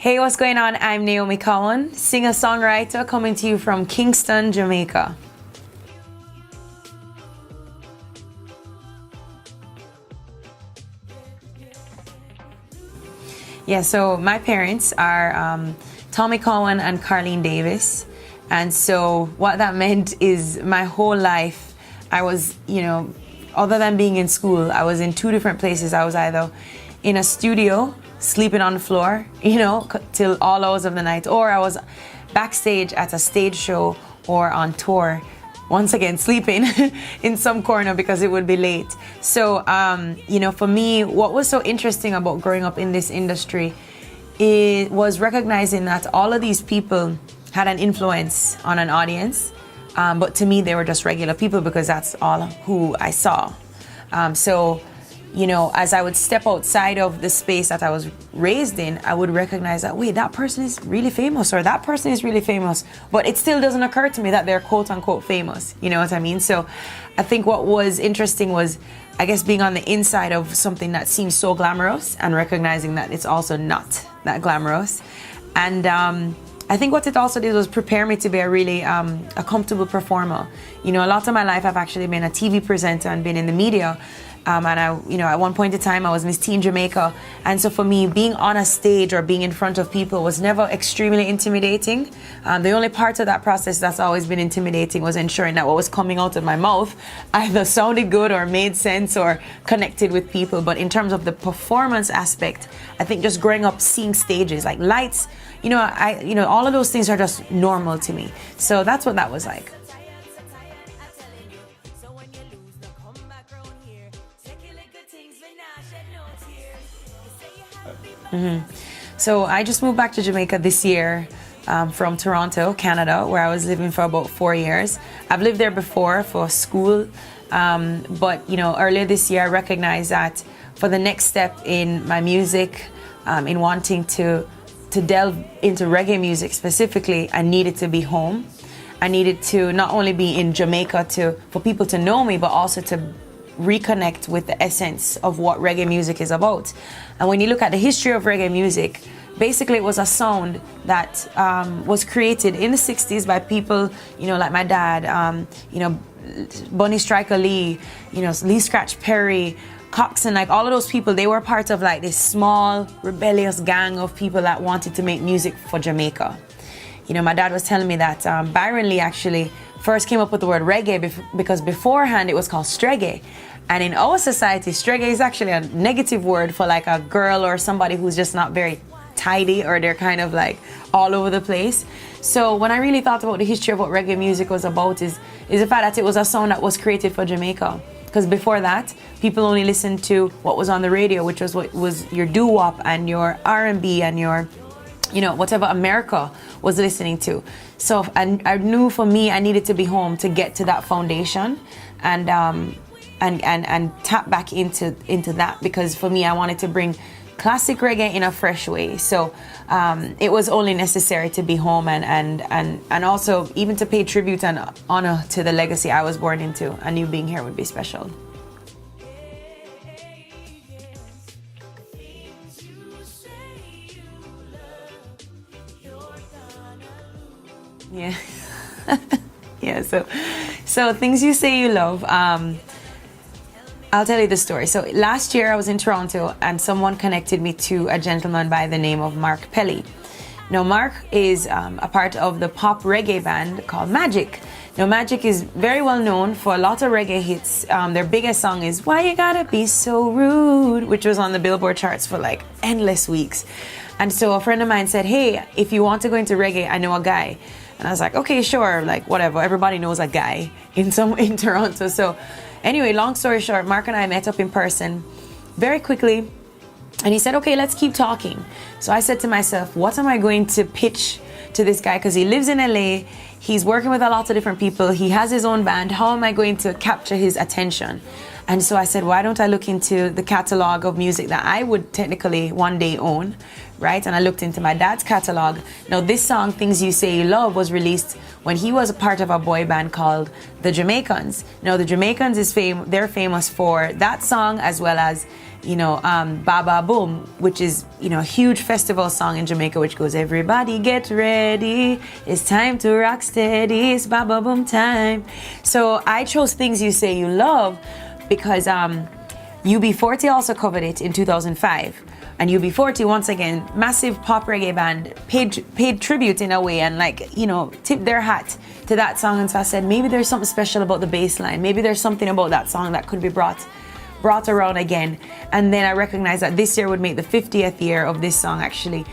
Hey, what's going on? I'm Naomi Cowan, singer-songwriter coming to you from Kingston, Jamaica. Yeah, so my parents are Tommy Cowan and Carlene Davis. And so what that meant is my whole life, I was, other than being in school, I was in two different places. I was either in a studio, sleeping on the floor, till all hours of the night, or I was backstage at a stage show or on tour, once again sleeping in some corner because it would be late. So, for me, what was so interesting about growing up in this industry, it was recognizing that all of these people had an influence on an audience, but to me, they were just regular people because that's all who I saw. As I would step outside of the space that I was raised in, I would recognize that, wait, that person is really famous, or that person is really famous, but it still doesn't occur to me that they're quote unquote famous. You know what I mean? So I think what was interesting was, I guess, being on the inside of something that seems so glamorous and recognizing that it's also not that glamorous. And I think what it also did was prepare me to be a comfortable performer. A lot of my life I've actually been a TV presenter and been in the media. And at one point in time, I was Miss Teen Jamaica. And so for me, being on a stage or being in front of people was never extremely intimidating. The only part of that process that's always been intimidating was ensuring that what was coming out of my mouth either sounded good or made sense or connected with people. But in terms of the performance aspect, I think just growing up, seeing stages like lights, all of those things are just normal to me. So that's what that was like. So I just moved back to Jamaica this year from Toronto, Canada, where I was living for about 4 years. I've lived there before for school, but earlier this year I recognized that for the next step in my music, in wanting to delve into reggae music specifically, I needed to be home. I needed to not only be in Jamaica for people to know me, but also to reconnect with the essence of what reggae music is about. And when you look at the history of reggae music, basically it was a sound that was created in the 60s by people, like my dad, Bunny Striker Lee, Lee Scratch Perry, Coxon, like all of those people, they were part of like this small rebellious gang of people that wanted to make music for Jamaica. My dad was telling me that Byron Lee actually first came up with the word reggae because beforehand it was called streggae. And in our society, streggae is actually a negative word for like a girl or somebody who's just not very tidy, or they're kind of like all over the place. So when I really thought about the history of what reggae music was about is the fact that it was a sound that was created for Jamaica. Because before that, people only listened to what was on the radio, which was what was your doo-wop and your R&B and your whatever America was listening to. So I knew for me, I needed to be home to get to that foundation and tap back into that, because for me, I wanted to bring classic reggae in a fresh way. So it was only necessary to be home and also even to pay tribute and honor to the legacy I was born into. I knew being here would be special. Yeah. Yeah, so things you say you love. I'll tell you the story. So last year I was in Toronto and someone connected me to a gentleman by the name of Mark Pelly. Now Mark is a part of the pop reggae band called Magic. Now Magic is very well known for a lot of reggae hits. Their biggest song is Why You Gotta Be So Rude, which was on the Billboard charts for like endless weeks. And so a friend of mine said, hey, if you want to go into reggae, I know a guy. And I was like, okay, sure, like whatever. Everybody knows a guy in Toronto. So anyway, long story short, Mark and I met up in person very quickly. And he said, okay, let's keep talking. So I said to myself, what am I going to pitch to this guy? Because he lives in LA. He's working with a lot of different people. He has his own band. How am I going to capture his attention? And so I said, why don't I look into the catalog of music that I would technically one day own, right? And I looked into my dad's catalog. Now, this song, Things You Say You Love, was released when he was a part of a boy band called the Jamaicans. Now, the Jamaicans they're famous for that song, as well as Baba Boom, which is, a huge festival song in Jamaica, which goes, everybody get ready, it's time to rock steady, it's Baba Boom time. So I chose Things You Say You Love because UB40 also covered it in 2005. And UB40, once again, massive pop reggae band, paid tribute in a way and tipped their hat to that song. And so I said, maybe there's something special about the bass line. Maybe there's something about that song that could be brought around again. And then I recognized that this year would make the 50th year of this song actually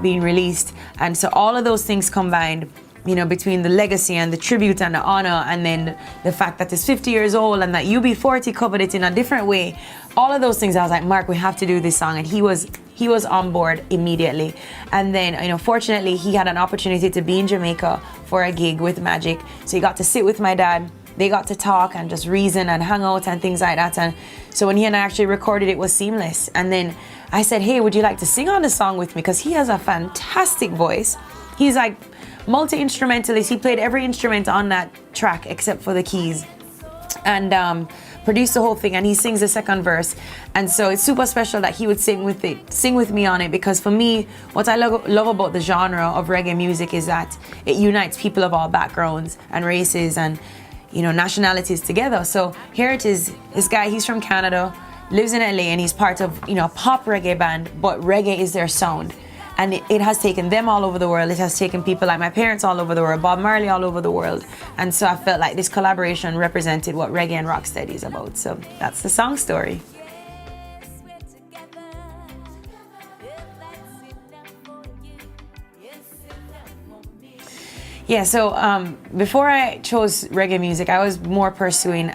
being released. And so all of those things combined, between the legacy and the tribute and the honor, and then the fact that it's 50 years old and that UB40 covered it in a different way, all of those things, I was like, Mark, we have to do this song. And he was on board immediately. And then, fortunately, he had an opportunity to be in Jamaica for a gig with Magic. So he got to sit with my dad. They got to talk and just reason and hang out and things like that. And so when he and I actually recorded, it was seamless. And then I said, hey, would you like to sing on the song with me? Because he has a fantastic voice. He's like multi-instrumentalist. He played every instrument on that track except for the keys. And produced the whole thing, and he sings the second verse. And so it's super special that he would sing with me on it, because for me, what I love about the genre of reggae music is that it unites people of all backgrounds and races and nationalities together. So here it is, this guy, he's from Canada, lives in LA, and he's part of a pop reggae band, but reggae is their sound. And it has taken them all over the world. It has taken people like my parents all over the world, Bob Marley all over the world. And so I felt like this collaboration represented what reggae and rocksteady is about. So that's the song story. Yeah, so before I chose reggae music, I was more pursuing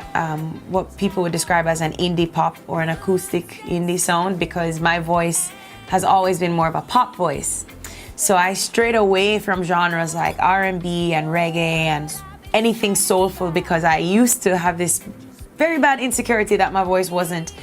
what people would describe as an indie pop or an acoustic indie sound, because my voice has always been more of a pop voice. So I strayed away from genres like R&B and reggae and anything soulful, because I used to have this very bad insecurity that my voice wasn't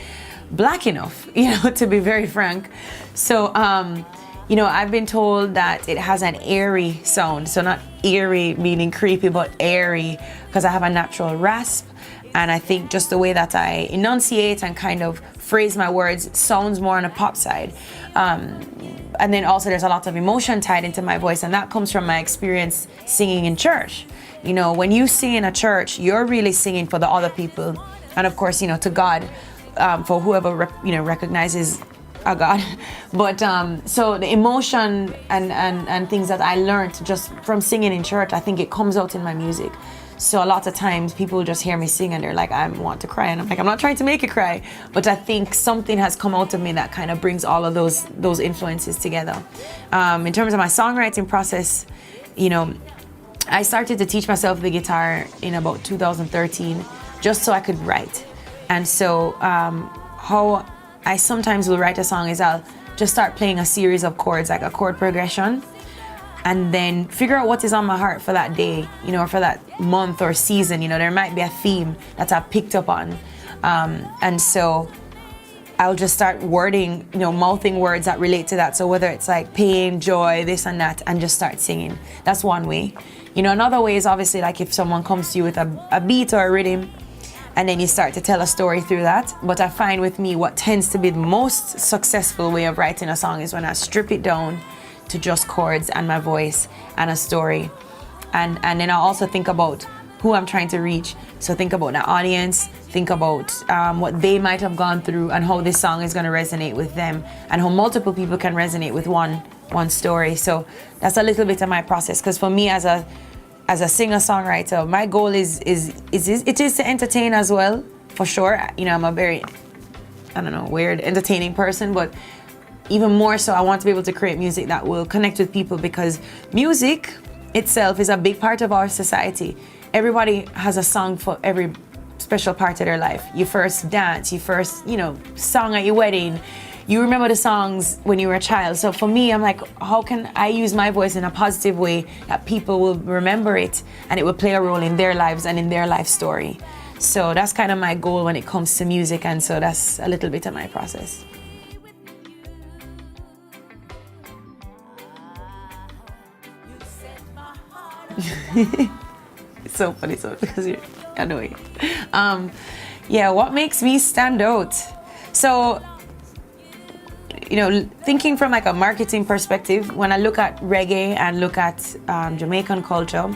black enough, to be very frank. So, I've been told that it has an airy sound. So not eerie meaning creepy, but airy, because I have a natural rasp. And I think just the way that I enunciate and kind of phrase my words sounds more on a pop side. And then also there's a lot of emotion tied into my voice, and that comes from my experience singing in church. When you sing in a church, you're really singing for the other people, and of course, to God, for whoever recognizes a God. But so the emotion and things that I learned just from singing in church, I think it comes out in my music. So a lot of times people just hear me sing and they're like, I want to cry. And I'm like, I'm not trying to make you cry. But I think something has come out of me that kind of brings all of those influences together. In terms of my songwriting process, I started to teach myself the guitar in about 2013, just so I could write. And so how I sometimes will write a song is I'll just start playing a series of chords, like a chord progression, and then figure out what is on my heart for that day, or for that month or season. There might be a theme that I've picked up on. And so I'll just start wording, mouthing words that relate to that. So whether it's like pain, joy, this and that, and just start singing. That's one way. Another way is obviously like if someone comes to you with a beat or a rhythm, and then you start to tell a story through that. But I find with me, what tends to be the most successful way of writing a song is when I strip it down to just chords and my voice and a story. And then I also think about who I'm trying to reach. So think about the audience, think about what they might have gone through and how this song is going to resonate with them, and how multiple people can resonate with one story. So that's a little bit of my process, because for me as a singer-songwriter, my goal is to entertain as well, for sure. I'm a very, weird, entertaining person, but even more so, I want to be able to create music that will connect with people, because music itself is a big part of our society. Everybody has a song for every special part of their life. You first dance, you first, song at your wedding. You remember the songs when you were a child. So for me, I'm like, how can I use my voice in a positive way that people will remember it and it will play a role in their lives and in their life story? So that's kind of my goal when it comes to music, and so that's a little bit of my process. It's so funny, because I know it. What makes me stand out? So thinking from like a marketing perspective, when I look at reggae and look at Jamaican culture,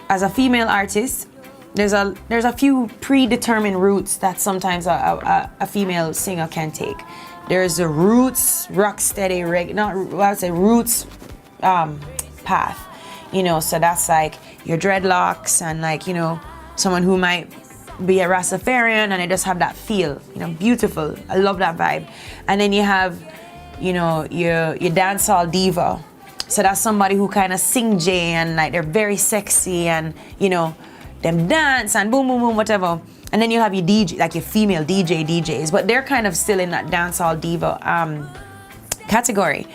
as a female artist, there's a few predetermined routes that sometimes a female singer can take. There's the roots, rock steady reggae, not I would say roots path, so that's like your dreadlocks and like, someone who might be a Rastafarian and they just have that feel, beautiful. I love that vibe. And then you have, your dancehall diva. So that's somebody who kind of sing J and like they're very sexy and, them dance and boom, boom, boom, whatever. And then you have your DJ, like your female DJs, but they're kind of still in that dancehall diva category.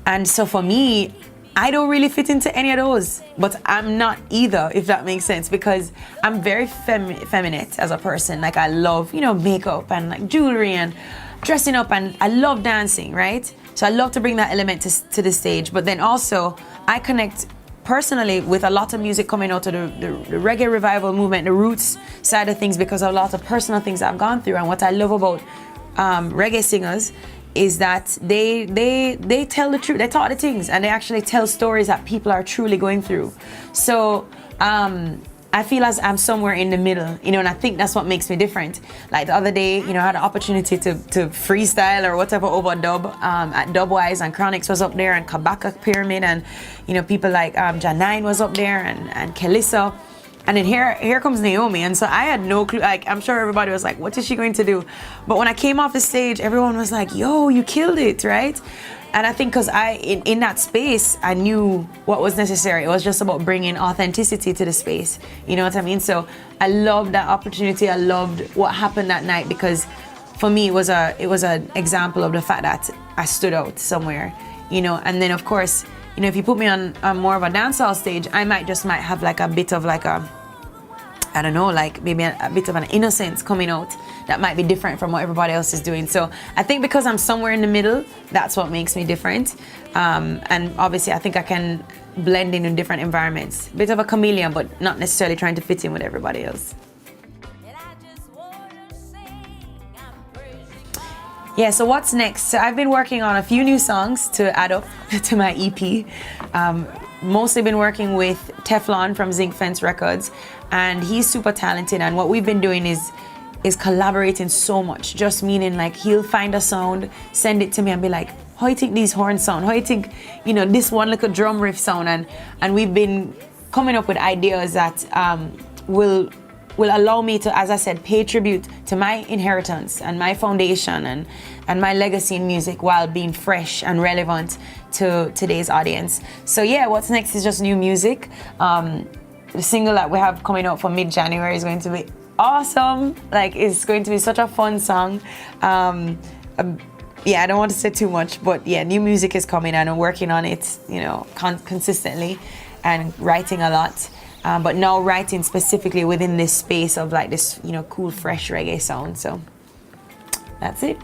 And so for me, I don't really fit into any of those, but I'm not either, if that makes sense, because I'm very feminine as a person. Like I love, makeup and like jewelry and dressing up, and I love dancing, right? So I love to bring that element to the stage, but then also I connect personally with a lot of music coming out of the reggae revival movement, the roots side of things, because of a lot of personal things I've gone through. And what I love about reggae singers is that they tell the truth, they talk the things, and they actually tell stories that people are truly going through. So I feel as I'm somewhere in the middle, and I think that's what makes me different. Like the other day, I had the opportunity to freestyle or whatever over dub at Dubwise, and Chronix was up there, and Kabaka Pyramid, and people like Janine was up there, and Kelissa. And then here comes Naomi, and so I had no clue. Like I'm sure everybody was like, "What is she going to do?" But when I came off the stage, everyone was like, "Yo, you killed it, right?" And I think because in that space, I knew what was necessary. It was just about bringing authenticity to the space. You know what I mean? So I loved that opportunity. I loved what happened that night, because for me, it was an example of the fact that I stood out somewhere. And then of course, if you put me on more of a dancehall stage, I might have like a bit of like a, I don't know, like maybe a bit of an innocence coming out that might be different from what everybody else is doing. So I think because I'm somewhere in the middle, that's what makes me different. And obviously I think I can blend in different environments. Bit of a chameleon, but not necessarily trying to fit in with everybody else. Yeah, so what's next? So I've been working on a few new songs to add up to my EP. Mostly been working with Teflon from Zinc Fence Records, and he's super talented. And what we've been doing is collaborating so much. Just meaning like he'll find a sound, send it to me, and be like, "How you think these horns sound? How you think, this one little drum riff sound?" And we've been coming up with ideas that will allow me to, as I said, pay tribute to my inheritance and my foundation and my legacy in music while being fresh and relevant to today's audience. So yeah, what's next is just new music. The single that we have coming out for mid-January is going to be awesome. Like, it's going to be such a fun song. Yeah, I don't want to say too much, but yeah, new music is coming and I'm working on it, consistently and writing a lot. But now writing specifically within this space of like this, cool, fresh reggae sound. So that's it.